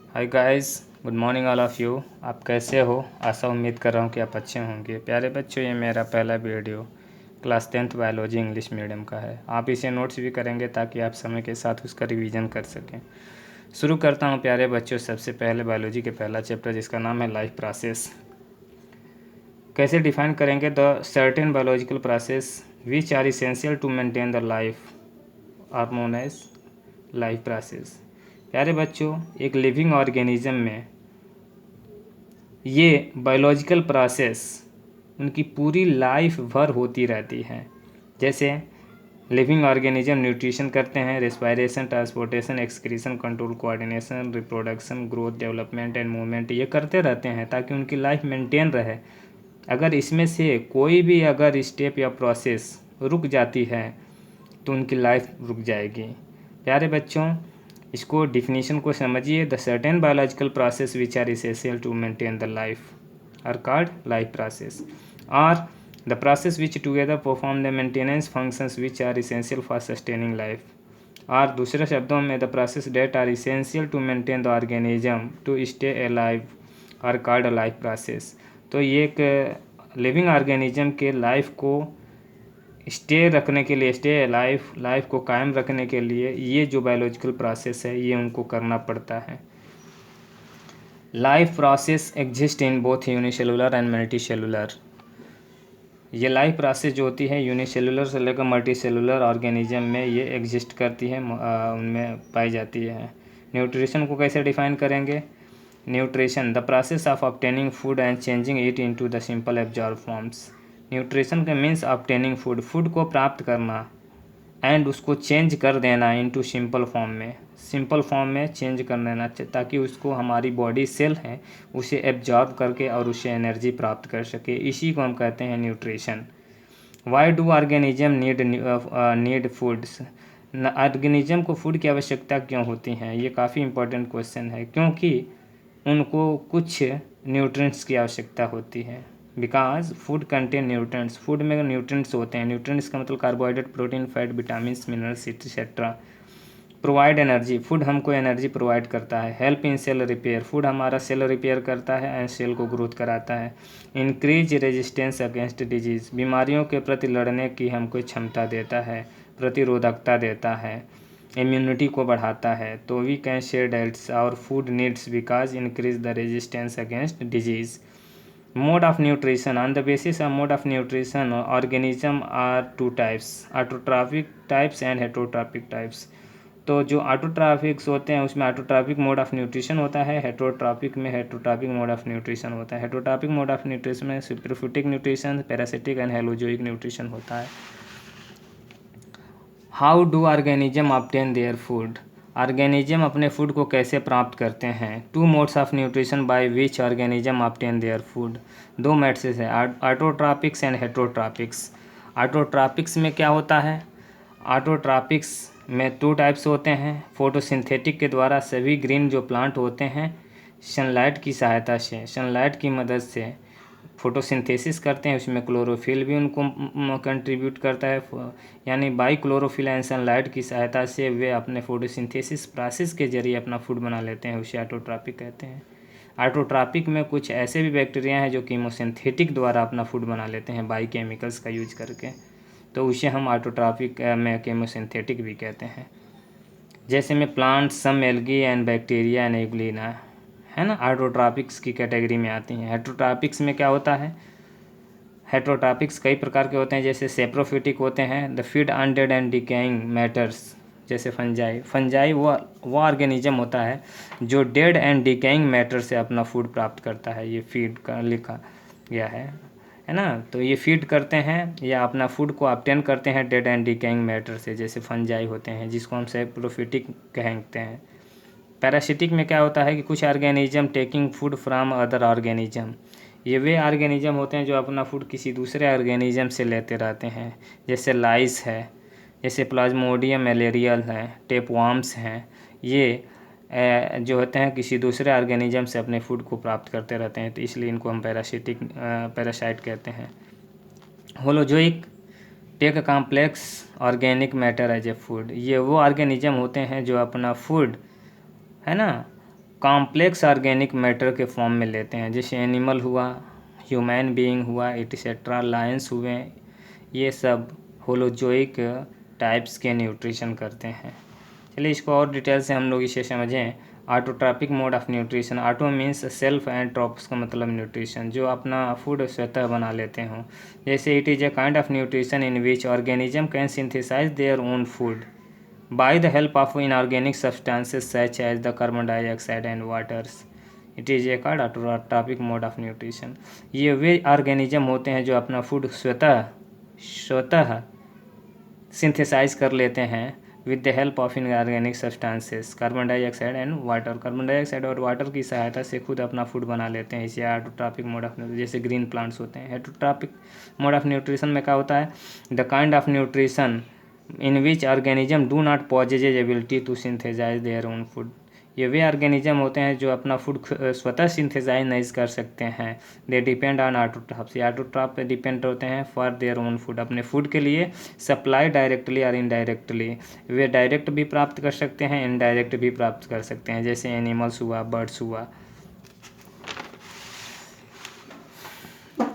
Hi guys, good morning all of you. आप कैसे हो? आशा उम्मीद कर रहा हूँ कि आप अच्छे होंगे। प्यारे बच्चों, ये मेरा पहला video class 10th biology English medium का है। आप इसे नोट्स भी करेंगे ताकि आप समय के साथ उसका रिवीजन कर सकें। शुरू करता हूँ प्यारे बच्चों, सबसे पहले बायोलॉजी के पहला चैप्टर जिसका नाम है लाइफ प्रोसेस। कैसे डिफाइन करेंगे? The certain biological process which are essential to maintain the life are known as life process. प्यारे बच्चों, एक लिविंग ऑर्गेनिज्म में ये बायोलॉजिकल प्रोसेस उनकी पूरी लाइफ भर होती रहती है। जैसे लिविंग ऑर्गेनिज्म न्यूट्रिशन करते हैं, respiration, transportation, excretion, control, coordination, reproduction, growth, development and movement ये करते रहते हैं ताकि उनकी लाइफ मेंटेन रहे। अगर इसमें से कोई भी अगर स्टेप या प्रोसेस रुक जाती है तो उनकी लाइफ रुक जाएगी। प्यारे बच्चों, इसको डिफिनीशन को समझिए। The certain biological process which are essential to maintain the life are called life process और the process which together perform the maintenance functions which are essential for sustaining life. और दूसरे शब्दों में the process that are essential to maintain the organism to stay alive are called life process. तो ये एक living organism के life को stay रखने के लिए, स्टे लाइफ को कायम रखने के लिए ये जो बायोलॉजिकल प्रोसेस है ये उनको करना पड़ता है। Life process exist in both unicellular and multicellular. ये लाइफ प्रोसेस जो होती है यूनिसेलुलर से लेकर मल्टीसेलुलर ऑर्गेनिज्म में ये एग्जिस्ट करती है, उनमें पाई जाती है। न्यूट्रिशन को कैसे डिफाइन करेंगे? Nutrition the process of obtaining food and changing it into the simple absorb forms. Nutrition का मीन्स ऑब्टेनिंग फूड को प्राप्त करना एंड उसको चेंज कर देना इनटू सिंपल फॉर्म में चेंज कर देना ताकि उसको हमारी बॉडी सेल है उसे एब्जॉर्ब करके और उसे एनर्जी प्राप्त कर सके। इसी को हम कहते हैं nutrition. Why do organism need foods? Organism को फूड की आवश्यकता क्यों होती है? ये काफ़ी इंपॉर्टेंट क्वेश्चन है, क्योंकि उनको कुछ न्यूट्रिएंट्स की आवश्यकता होती है। Because food contain nutrients, food में न्यूट्रिएंट्स होते हैं। न्यूट्रिएंट्स का मतलब carbohydrate, protein, fat, vitamins, minerals etcetera. Provide energy, food हमको एनर्जी प्रोवाइड करता है। Help in cell repair, food हमारा सेल रिपेयर करता है एंड सेल को ग्रोथ कराता है। इंक्रीज रेजिस्टेंस अगेंस्ट डिजीज़, बीमारियों के प्रति लड़ने की हमको क्षमता देता है, प्रतिरोधकता देता है, इम्यूनिटी को बढ़ाता है। तो वी कैन शेयर डाइट्स और food needs because increase the resistance against disease. Mode of nutrition, on the basis of mode of nutrition organism are two types, autotrophic types and heterotrophic types. तो जो ऑटोट्रॉफिक्स होते हैं उसमें autotrophic mode of nutrition होता है, heterotrophic में heterotrophic mode of nutrition होता है। हेटरोट्रॉफिक मोड ऑफ न्यूट्रिशन में सुपरफिटिक न्यूट्रिशन, पैरासिटिक एंड हेलोजोइक न्यूट्रिशन होता है। How do organism obtain their food? Organism अपने फूड को कैसे प्राप्त करते हैं? Two modes of nutrition by which organism obtain their food. दो मेथड्स है, ऑटोट्रॉपिक्स एंड हेटरोट्रॉपिक्स। ऑटोट्रॉपिक्स में क्या होता है? ऑटोट्रॉपिक्स में टू टाइप्स होते हैं। फोटोसिंथेटिक के द्वारा सभी ग्रीन जो प्लांट होते हैं सनलाइट की सहायता से, सनलाइट की मदद से फोटोसिंथेसिस करते हैं, उसमें क्लोरोफिल भी उनको कंट्रीब्यूट करता है। यानी बाई क्लोरोफिल एंड सनलाइट की सहायता से वे अपने फोटोसिंथेसिस प्रोसेस के जरिए अपना फूड बना लेते हैं, उसे ऑटोट्रॉपिक कहते हैं। ऑटोट्रॉपिक में कुछ ऐसे भी बैक्टीरिया हैं जो कीमोसिंथेटिक द्वारा अपना फूड बना लेते हैं बाई केमिकल्स का यूज करके, तो उसे हम ऑटोट्रॉपिक में कीमोसिंथेटिक भी कहते हैं। जैसे में plants, some algae and bacteria and euglena है ना, ऑटोट्रॉपिक्स की कैटेगरी में आती हैं। हेटरोट्रॉपिक्स में क्या होता है? हेटरोट्रॉपिक्स कई प्रकार के होते हैं, जैसे सेप्रोफिटिक होते हैं, the feed on dead and decaying matters, जैसे फंजाई वो ऑर्गेनिज्म होता है जो डेड एंड डिकेइंग मैटर से अपना फूड प्राप्त करता है। ये फीड का लिखा गया है ना। तो ये फीड करते हैं या अपना फूड को ऑब्टेन करते हैं डेड एंड डिकेइंग मैटर से, जैसे फंजाई होते हैं जिसको हम सेप्रोफिटिक कहते हैं। पैरासिटिक में क्या होता है कि कुछ organism taking food from other organism, ये वे ऑर्गेनिज्म होते हैं जो अपना फूड किसी दूसरे ऑर्गेनिज्म से लेते रहते हैं, जैसे लाइस है, जैसे प्लाज्मोडियम मलेरियल है, टेपवार्म्स हैं। ये जो होते हैं किसी दूसरे ऑर्गेनिज्म से अपने फूड को प्राप्त करते रहते हैं, तो इसलिए इनको हम पैरासाइट कहते हैं। Holozoic take complex organic matter as a food, ये वो ऑर्गेनिज्म होते हैं जो अपना फूड है ना कॉम्प्लेक्स ऑर्गेनिक मैटर के फॉर्म में लेते हैं, जैसे एनिमल हुआ, ह्यूमन बीइंग हुआ, एटसेट्रा, लायंस हुए, ये सब होलोजोइक टाइप्स के न्यूट्रिशन करते हैं। चलिए इसको और डिटेल से हम लोग इसे समझें। Autotrophic mode of nutrition, auto means self and trophs का मतलब न्यूट्रिशन, जो अपना फूड स्वतः बना लेते हों। जैसे it is a kind of nutrition in which organism can synthesise their own food by the help of inorganic substances such as the carbon dioxide and waters. It is a called autotrophic mode of nutrition. ये वे organism होते हैं जो अपना food स्वतः synthesise कर लेते हैं with the help of inorganic substances, carbon dioxide and water. Carbon dioxide और वाटर की सहायता से खुद अपना फूड बना लेते हैं। इसे ऑटोट्रॉपिक मोड ऑफ न्यूट्रिशन, जैसे ग्रीन प्लांट्स होते हैं। हेटरोट्रॉपिक मोड ऑफ न्यूट्रिशन में क्या होता है? The kind of nutrition in which organism do not possess ability to synthesise their own food. ये वे ऑर्गेनिज्म होते हैं जो अपना फूड स्वतः सिंथेसाइज नहीं कर सकते हैं। They depend on autotrophs, autotroph पे डिपेंड होते हैं फॉर देयर ओन फूड, अपने फूड के लिए सप्लाई डायरेक्टली और इनडायरेक्टली। वे डायरेक्ट भी प्राप्त कर सकते हैं, इनडायरेक्ट भी प्राप्त कर सकते हैं, जैसे एनिमल्स हुआ, बर्ड्स हुआ।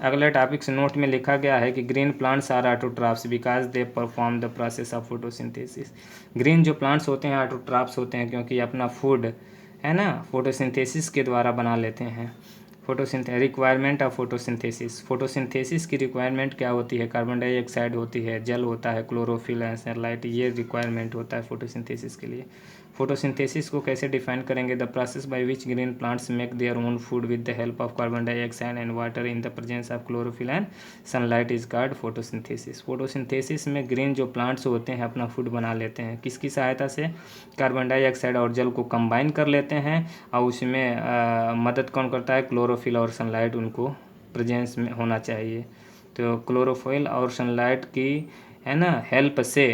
अगले टॉपिक्स नोट में लिखा गया है कि green plants are autotrophs because they perform the process of photosynthesis. Green जो प्लांट्स होते हैं ऑटोट्रॉप्स होते हैं क्योंकि अपना फूड है ना फोटोसिंथेसिस के द्वारा बना लेते हैं। रिक्वायरमेंट ऑफ फोटोसिंथेसिस, फोटोसिंथेसिस की रिक्वायरमेंट क्या होती है? कार्बन डाइऑक्साइड होती है, जल होता है, क्लोरोफिल एंड सनलाइट, ये रिक्वायरमेंट होता है फोटोसिंथेसिस के लिए। फोटोसिंथेसिस को कैसे डिफाइन करेंगे? The process by which green plants make their own food with the help of carbon dioxide and water in the presence of chlorophyll and sunlight is called photosynthesis. Photosynthesis में green जो plants होते हैं अपना food बना लेते हैं, किसकी सहायता से? कार्बन डाइऑक्साइड और जल को कंबाइन कर लेते हैं, और उसमें मदद कौन करता है? क्लोरोफिल और सनलाइट उनको प्रेजेंस में होना चाहिए। तो क्लोरोफिल और सनलाइट की है ना हेल्प से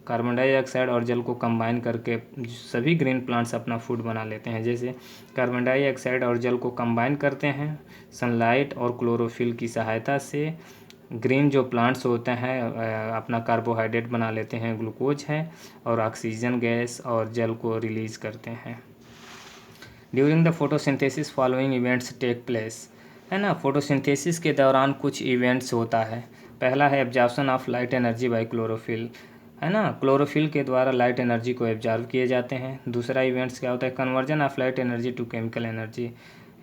कार्बन डाइऑक्साइड और जल को कंबाइन करके सभी ग्रीन प्लांट्स अपना फूड बना लेते हैं। जैसे कार्बन डाइऑक्साइड और जल को कंबाइन करते हैं सनलाइट और क्लोरोफिल की सहायता से, ग्रीन जो प्लांट्स होते हैं अपना कार्बोहाइड्रेट बना लेते हैं, ग्लूकोज है, और ऑक्सीजन गैस और जल को रिलीज करते हैं। During the photosynthesis following events take place, है ना। फोटोसिंथेसिस के दौरान कुछ इवेंट्स होता है। पहला है absorption of light energy by chlorophyll, है ना, क्लोरोफिल के द्वारा लाइट एनर्जी को एब्जॉर्व किए जाते हैं। दूसरा इवेंट्स क्या होता है? Conversion of light energy to chemical energy,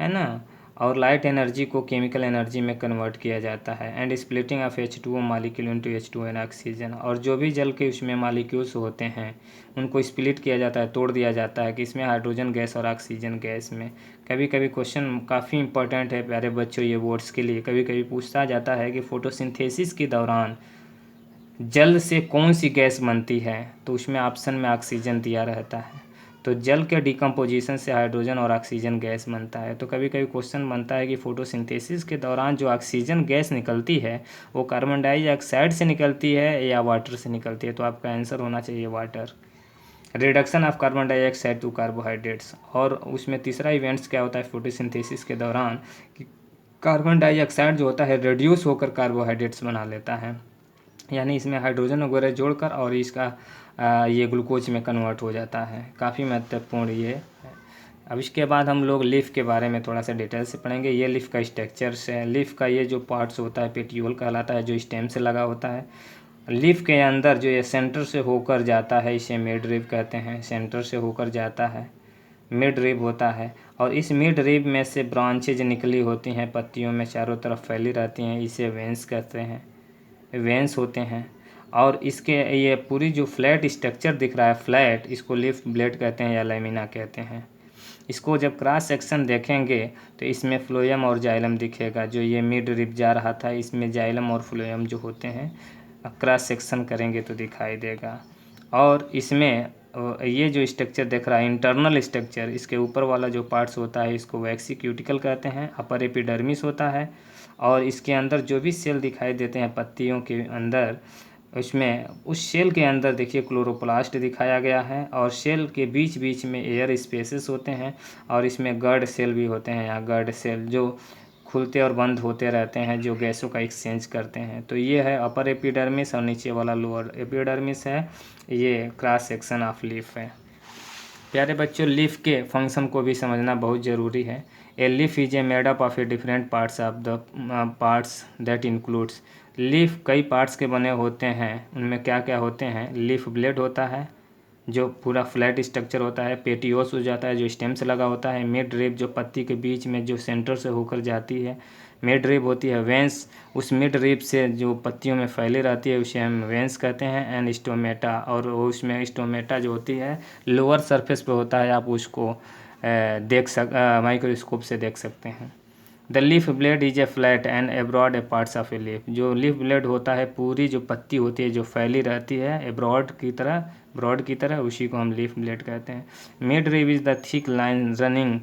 है ना, और लाइट एनर्जी को केमिकल एनर्जी में कन्वर्ट किया जाता है। And splitting of H2O molecule into H2O and oxygen, और जो भी जल के उसमें मालिक्यूल्स होते हैं उनको स्प्लिट किया जाता है, तोड़ दिया जाता है, कि इसमें हाइड्रोजन गैस और ऑक्सीजन गैस में। कभी कभी क्वेश्चन काफ़ी इंपॉर्टेंट है प्यारे बच्चों ये वर्ड्स के लिए, कभी कभी पूछता जाता है कि फोटोसिंथेसिस के दौरान जल से कौन सी गैस बनती है, तो उसमें ऑप्शन में ऑक्सीजन दिया रहता है। तो जल के डिकम्पोजिशन से हाइड्रोजन और ऑक्सीजन गैस बनता है। तो कभी कभी क्वेश्चन बनता है कि फोटोसिंथेसिस के दौरान जो ऑक्सीजन गैस निकलती है वो कार्बन डाइऑक्साइड से निकलती है या वाटर से निकलती है? तो आपका आंसर होना चाहिए water. Reduction of carbon dioxide to carbohydrates, और उसमें तीसरा इवेंट्स क्या होता है फोटोसिंथेसिस के दौरान कि कार्बन डाइऑक्साइड जो होता है रिड्यूस होकर कार्बोहाइड्रेट्स बना लेता है, यानी इसमें हाइड्रोजन वगैरह जोड़कर, और इसका ये ग्लूकोज में कन्वर्ट हो जाता है। काफ़ी महत्वपूर्ण ये है। अब इसके बाद हम लोग लीफ के बारे में थोड़ा सा डिटेल से पढ़ेंगे। ये लीफ का स्ट्रक्चर्स है। लीफ का ये जो पार्ट्स होता है पेटियोल कहलाता है, जो स्टेम से लगा होता है। लीफ के अंदर जो ये सेंटर से होकर जाता है इसे मिड रिब कहते हैं, सेंटर से होकर जाता है, मिड रिब होता है। और इस मिड रिब में से ब्रांचेज निकली होती हैं, पत्तियों में चारों तरफ फैली रहती हैं, इसे वेंस कहते हैं, वेंस होते हैं। और इसके ये पूरी जो फ्लैट स्ट्रक्चर दिख रहा है फ्लैट, इसको लीफ ब्लेड कहते हैं या लैमिना कहते हैं। इसको जब क्रॉस सेक्शन देखेंगे तो इसमें फ्लोएम और जाइलम दिखेगा। जो ये मिड रिब जा रहा था इसमें जाइलम और फ्लोएम जो होते हैं क्रॉस सेक्शन करेंगे तो दिखाई देगा। और इसमें ये जो स्ट्रक्चर दिख रहा है इंटरनल स्ट्रक्चर, इसके ऊपर वाला जो पार्ट्स होता है इसको वैक्सी क्यूटिकल कहते हैं, अपर एपिडर्मिस होता है। और इसके अंदर जो भी सेल दिखाई देते हैं पत्तियों के अंदर, उसमें उस सेल के अंदर देखिए क्लोरोप्लास्ट दिखाया गया है, और सेल के बीच बीच में एयर स्पेसेस होते हैं, और इसमें गर्ड सेल भी होते हैं, यहाँ गर्ड सेल जो खुलते और बंद होते रहते हैं, जो गैसों का एक्सचेंज करते हैं। तो ये है अपर एपिडर्मिस, और नीचे वाला लोअर एपिडर्मिस है। ये क्रॉस सेक्शन ऑफ लीफ है। प्यारे बच्चों, लीफ के फंक्शन को भी समझना बहुत ज़रूरी है। A leaf is a made up of a different parts of the parts that includes. Leaf कई पार्ट्स के बने होते हैं। उनमें क्या क्या होते हैं? लीफ ब्लेड होता है जो पूरा फ्लैट स्ट्रक्चर होता है। पेटियोस हो जाता है जो स्टेम से लगा होता है। मिड रिब जो पत्ती के बीच में जो सेंटर से होकर जाती है, मिड रिब होती है। वेंस उस मिड रिब से जो पत्तियों में फैली रहती है उसे हम वेंस कहते हैं। एंड स्टोमेटा, और उसमें स्टोमेटा जो होती है लोअर सरफेस पे होता है। आप उसको माइक्रोस्कोप से देख सकते हैं। The leaf blade is a flat and abroad A parts of a leaf. जो लीफ ब्लेड होता है पूरी जो पत्ती होती है जो फैली रहती है एब्रॉड की तरह, ब्रॉड की तरह, उसी को हम लीफ ब्लेड कहते हैं। Mid rib is the thick line running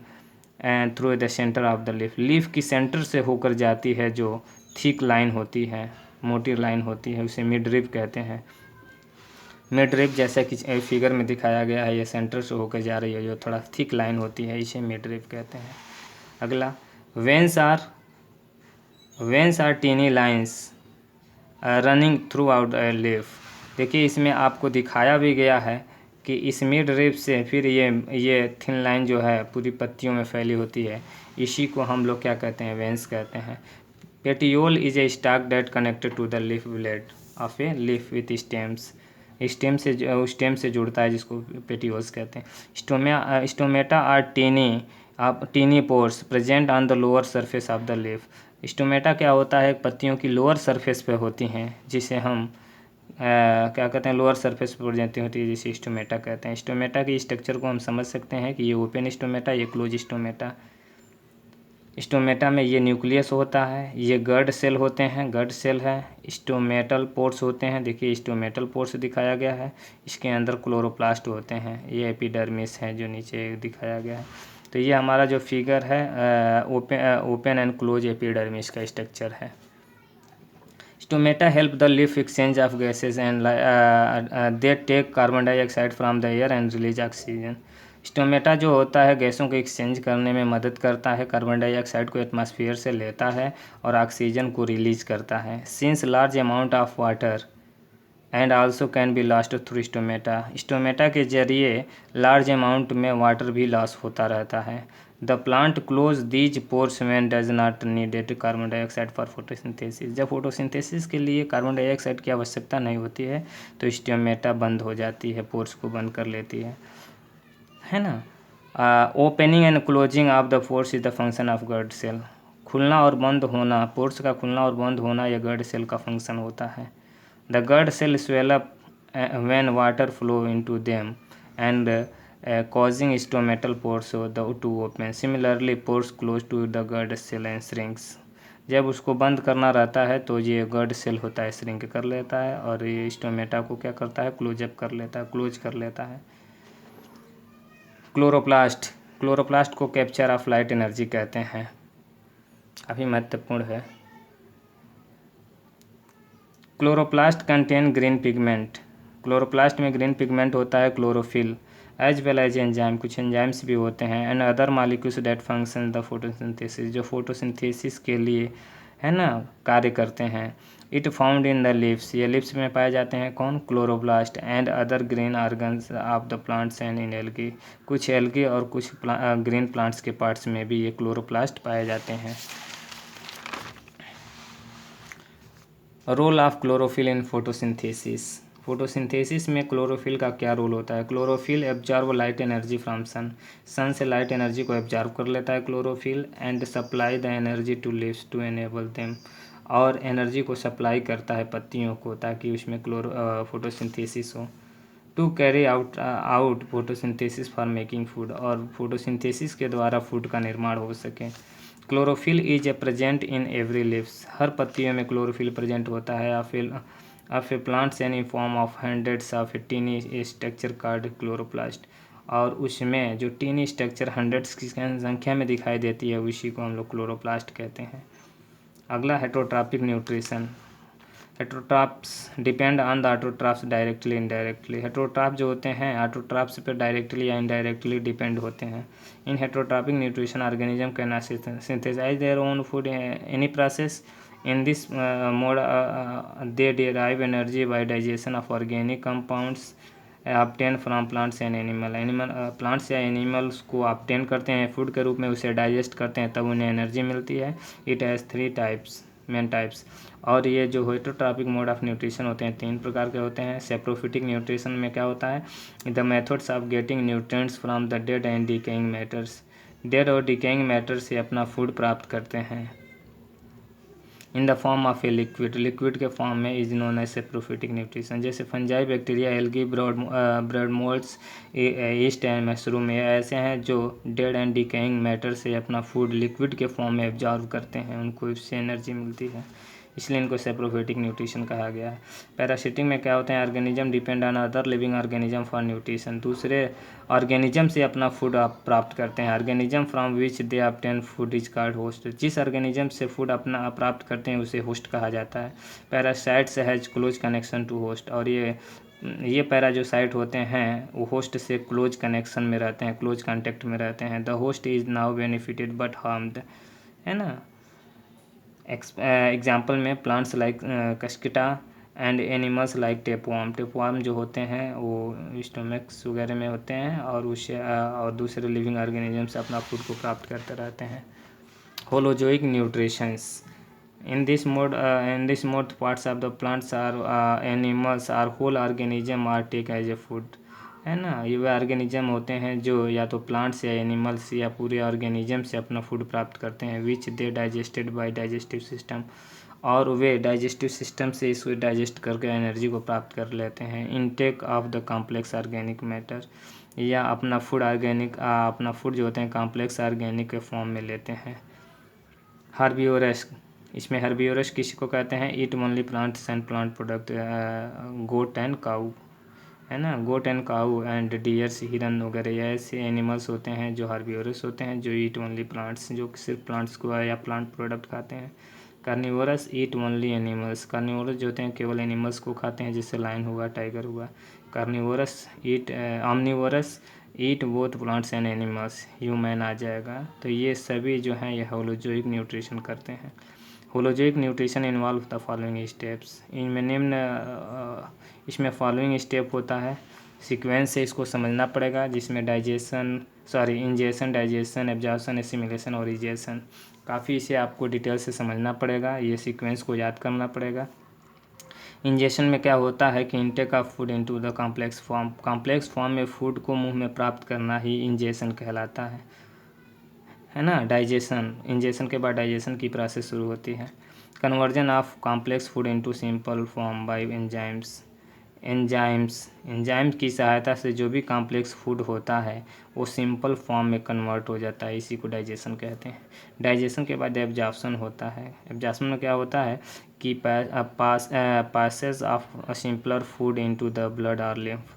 and through the centre of the leaf. Leaf की सेंटर से होकर जाती है जो थिक लाइन होती है, मोटी लाइन होती है, उसे मिड रिब कहते हैं। मिड रिब जैसा कि फिगर में दिखाया गया है, ये सेंटर से होकर जा रही है जो थोड़ा थिक लाइन होती है, इसे मिड रिब कहते हैं। अगला, veins are tiny lines running throughout a leaf. देखिए इसमें आपको दिखाया भी गया है कि इस मिड रिब से फिर ये थिन लाइन जो है पूरी पत्तियों में फैली होती है, इसी को हम लोग क्या कहते हैं? वेंस कहते हैं। Petiole is a stalk that connected to the leaf blade of a leaf with stems. Stem से जुड़ता है जिसको पेटियोल्स कहते हैं। Stomata are tiny pores present on the lower surface of the leaf. Stomata क्या होता है? पत्तियों की लोअर सरफेस पे होती हैं, जिसे हम क्या कहते हैं? लोअर सरफेस पर जाती होती है, जिसे स्टोमेटा कहते हैं। स्टोमेटा की स्ट्रक्चर को हम समझ सकते हैं कि ये ओपन स्टोमेटा, ये क्लोज स्टोमेटा। स्टोमेटा में ये न्यूक्लियस होता है, ये गर्ड सेल होते हैं, गर्ड सेल है। स्टोमेटल पोर्स होते हैं, देखिए स्टोमेटल पोर्स दिखाया गया है। इसके अंदर क्लोरोप्लास्ट होते हैं। ये एपिडर्मिस है जो नीचे दिखाया गया है। तो ये हमारा जो फिगर है ओपन एंड क्लोज एपिडर्मिस का स्ट्रक्चर है। Stomata help the leaf exchange of gases and they take carbon dioxide from the air and release oxygen. Stomata जो होता है गैसों को एक्सचेंज करने में मदद करता है, कार्बन डाइऑक्साइड को एटमॉस्फेयर से लेता है और ऑक्सीजन को रिलीज करता है। Since large amount of water and also can be lost through stomata. Stomata के जरिए लार्ज अमाउंट में वाटर भी लॉस होता रहता है। The plant close these pores when does not needed carbon dioxide for photosynthesis. जब फोटोसिंथेसिस के लिए कार्बन डाइऑक्साइड की आवश्यकता नहीं होती है तो स्टोमेटा बंद हो जाती है, पोर्स को बंद कर लेती है ना। Opening and closing of the pores is the function of guard cell. खुलना और बंद होना, पोर्स का खुलना और बंद होना, यह गर्ड सेल का फंक्शन होता है। The guard cell swell up when water flow into them and causing stomatal pores to open. Similarly, pores close to the guard cell and shrinks. जब उसको बंद करना रहता है तो ये गर्ड सेल होता है, श्रिंक कर लेता है, और ये स्टोमेटा को क्या करता है? क्लोजअप कर लेता है, क्लोज कर लेता है। क्लोरोप्लास्ट को कैप्चर ऑफ लाइट एनर्जी कहते हैं, काफ़ी महत्वपूर्ण है। Chloroplast contain green pigment. Chloroplast में ग्रीन पिगमेंट होता है chlorophyll, as well as enzyme, कुछ एंजाइम्स भी होते हैं, and other molecules that function the photosynthesis, जो फोटोसिंथेसिस के लिए है ना कार्य करते हैं। It found in the lips, ये लिप्स में पाए जाते हैं। कौन? Chloroplast. And other green organs of the plants and in algae, कुछ एल्गी और कुछ ग्रीन प्लांट्स के पार्ट्स में भी ये क्लोरोप्लास्ट पाए जाते हैं। Role of chlorophyll in photosynthesis. Photosynthesis में क्लोरोफिल का क्या रोल होता है? Chlorophyll absorb light energy from sun, sun से लाइट एनर्जी को एब्जॉर्ब कर लेता है chlorophyll, and supply the energy to leaves to enable them, और एनर्जी को सप्लाई करता है पत्तियों को ताकि उसमें फोटोसिंथेसिस हो। To carry out photosynthesis for making food, और फोटोसिंथेसिस के द्वारा फूड का निर्माण हो सके। Chlorophyll is a present in every leaves, हर पत्तियों में क्लोरोफिल प्रेजेंट होता है। Of a plants and in form of hundreds of a tiny structure called chloroplast, और उसमें जो टीनी स्ट्रक्चर हंड्रेड्स की संख्या में दिखाई देती है उसी को हम लोग क्लोरोप्लास्ट कहते हैं। अगला, heterotrophic nutrition. Heterotrophs depend on the autotrophs directly indirectly. Heterotroph जो होते हैं ऑटोट्रॉप्स पर डायरेक्टली या इनडायरेक्टली डिपेंड होते हैं। In heterotrophic nutrition organism can not synthesise their own food any process. In this mode, they derive energy by digestion of organic compounds obtain from plants and animal plants या animals को obtain करते हैं food के रूप में, उसे digest करते हैं तब उन्हें एनर्जी मिलती है। It has 3 types, main types. और ये जो हेटरोट्रॉपिक मोड ऑफ न्यूट्रिशन होते हैं 3 प्रकार के होते हैं। सेप्रोफिटिक न्यूट्रिशन में क्या होता है, the methods of getting nutrients from the dead and decaying matters, dead और डिकेइंग मैटर से अपना फूड प्राप्त करते हैं। In the form of a liquid, liquid के फॉर्म में is known as saprophytic nutrition. जैसे fungi, bacteria, algae, bread moulds, yeast and mushroom, ये ऐसे हैं जो डेड एंड डिकेइंग मैटर से अपना फूड लिक्विड के फॉर्म में एब्जॉर्व करते हैं, उनको इससे एनर्जी मिलती है, इसलिए इनको सेप्रोफिटिक न्यूट्रिशन कहा गया है। पैरासिटिक में क्या होते हैं, organism depend on other living organism for nutrition, दूसरे ऑर्गेनिज्म से अपना फूड आप प्राप्त करते हैं। Organism from which they obtain food is called host, जिस ऑर्गेनिज्म से फूड अपना प्राप्त करते हैं उसे होस्ट कहा जाता है। Parasites has close connection to host, और ये पैराजोसाइट होते हैं वो होस्ट से क्लोज कनेक्शन में रहते हैं, क्लोज कांटेक्ट में रहते हैं। The host is now benefited but harmed, है ना। एग्जाम्पल में plants like cuscuta and animals like tapeworm, tapeworm जो होते हैं वो स्टोमक्स वगैरह में होते हैं और उससे और दूसरे लिविंग ऑर्गेनिज्म से अपना फूड को प्राप्त करते रहते हैं। Holozoic nutritions, in this mode parts of the plants or animals or whole organism are take as a food, है ना। ये वे ऑर्गेनिज्म होते हैं जो या तो प्लांट्स या एनिमल्स या पूरे ऑर्गेनिज्म से अपना फूड प्राप्त करते हैं, विच दे डाइजेस्टेड बाय डाइजेस्टिव सिस्टम, और वे डाइजेस्टिव सिस्टम से इसको डाइजेस्ट करके एनर्जी को प्राप्त कर लेते हैं। Intake of the complex organic matter, या अपना फूड जो होते हैं कॉम्प्लेक्स ऑर्गेनिक के फॉर्म में लेते हैं। हर्बिवोरस, इसमें हर्बिवोरस किसी को कहते हैं, eat only plants and plant product, goat and cow, है ना। Goat and cow and deers, हिरन वगैरह ऐसे एनिमल्स होते हैं जो हर्बिवोरस होते हैं, जो ईट ओनली प्लांट्स, जो सिर्फ प्लांट्स को या प्लांट प्रोडक्ट खाते हैं। Carnivorous eat only animals, carnivorous जो होते हैं केवल एनिमल्स को खाते हैं, जैसे लायन हुआ, टाइगर हुआ। Carnivorous omnivorous eat both plants and animals, human आ जाएगा। तो ये सभी जो हैं ये होलोजोइक न्यूट्रिशन करते हैं। Holozoic nutrition involve the following steps, इनमें इसमें फॉलोइंग स्टेप होता है, सीक्वेंस से इसको समझना पड़ेगा, जिसमें इंजेशन, डाइजेशन, एब्जॉर्प्शन, एसिमिलेशन और इजेशन, काफ़ी इसे आपको डिटेल से समझना पड़ेगा, ये सीक्वेंस को याद करना पड़ेगा। इंजेशन में क्या होता है कि intake of food into the complex form, complex form में फूड को मुंह में प्राप्त करना ही इंजेशन कहलाता है ना। डाइजेशन, इंजेशन के बाद डाइजेशन की प्रोसेस शुरू होती है। Conversion of complex food into simple form by enzymes की सहायता से जो भी कॉम्प्लेक्स फूड होता है वो सिंपल फॉर्म में कन्वर्ट हो जाता है, इसी को डाइजेशन कहते हैं। डाइजेशन के बाद एब्जॉर्प्शन होता है। एब्जॉर्प्शन में क्या होता है कि passage of simpler food into the blood और लिम्फ,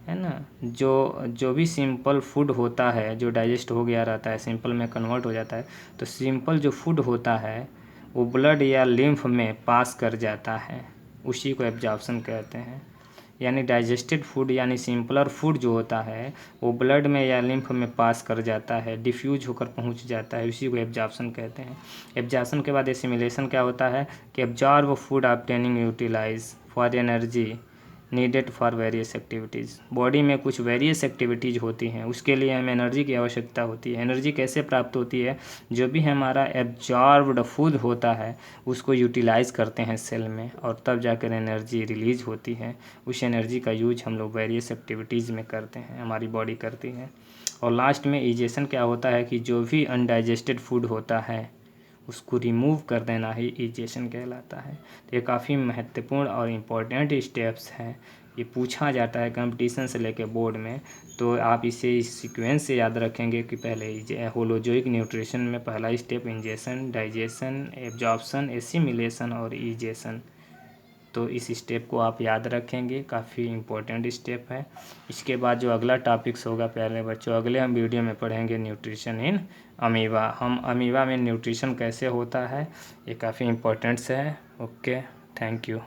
है ना। जो भी सिंपल फूड होता है जो डाइजेस्ट हो गया रहता है, सिंपल में कन्वर्ट हो जाता है, तो सिंपल जो फूड होता है वो ब्लड या लिम्फ में पास कर जाता है, उसी को एब्जॉर्प्शन कहते हैं। यानी डाइजेस्टेड फूड यानी सिंपलर फूड जो होता है वो ब्लड में या लिम्फ में पास कर जाता है, डिफ्यूज होकर पहुंच जाता है, उसी को एब्जॉर्प्शन कहते हैं। एब्जॉर्प्शन के बाद एसिमिलेशन क्या होता है कि absorb food obtaining utilize for energy needed for various activities, body में कुछ वेरियस एक्टिविटीज़ होती हैं, उसके लिए हमें एनर्जी की आवश्यकता होती है। एनर्जी कैसे प्राप्त होती है, जो भी हमारा एब्जॉर्ब्ड फूड होता है उसको यूटिलाइज करते हैं सेल में, और तब जाकर एनर्जी रिलीज होती है। उस एनर्जी का यूज हम लोग वेरियस एक्टिविटीज़ में करते हैं, हमारी बॉडी करती है। और लास्ट में इजेशन क्या होता है कि जो भी अनडाइजेस्टेड फूड होता है उसको रिमूव कर देना ही इजेशन कहलाता है। तो ये काफ़ी महत्वपूर्ण और इम्पोर्टेंट स्टेप्स हैं, ये पूछा जाता है कंपटीशन से लेके बोर्ड में, तो आप इसे इस सीक्वेंस से याद रखेंगे कि पहले होलोजोइक न्यूट्रिशन में पहला step ingestion, digestion, absorption, assimilation और इजेशन, तो इस स्टेप को आप याद रखेंगे, काफ़ी इम्पोर्टेंट स्टेप है। इसके बाद जो अगला टॉपिक्स होगा प्यारे बच्चों, अगले हम वीडियो में पढ़ेंगे न्यूट्रिशन इन अमीबा, हम अमीबा में न्यूट्रिशन कैसे होता है, ये काफ़ी इम्पोर्टेंट है। Okay, thank you.